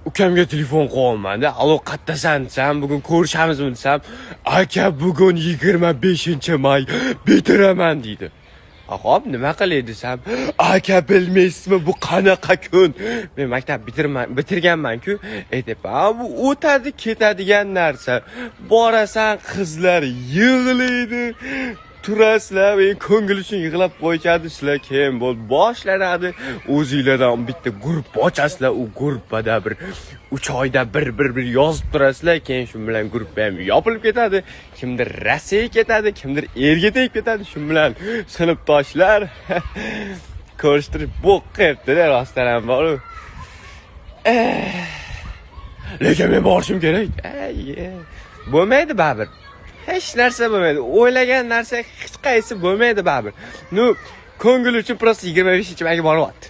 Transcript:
ukamga telefon qilyapman-da. Alo, qayerdasan desam, bugun ko'rishamizmi desam, aka bugun 25-may bitiraman deydi. Xo'p, nima qilay desam, aka bilmaysizmi bu qanaqa kun? Men maktab bitirganman-ku, deb, bu o'tadi ketadigan narsa. Borasan, qizlar yig'laydi. Turasizlar, men ko'ngil uchun yig'lab qo'yishadi, sizlar keyin boshlanadi. O'zingizlardan bitta guruh ochasizlar, u guruhda bir 3 oyda bir yozib turasizlar, keyin shu bilan guruh ham yopilib ketadi. Kimdir Rossiyaga ketadi, kimdir erga tegib ketadi, shu bilan sinfdoshlar ko'rishtirib bo'qibdi-da, rostdan ham bor. Lekin men borishim kerak. Bo'lmaydi baribir. Hech narsa bo'lmaydi. O'ylagan narsa hech qaysi bo'lmaydi baribir. Ko'ngil uchun prosta 25-mayga boryapti.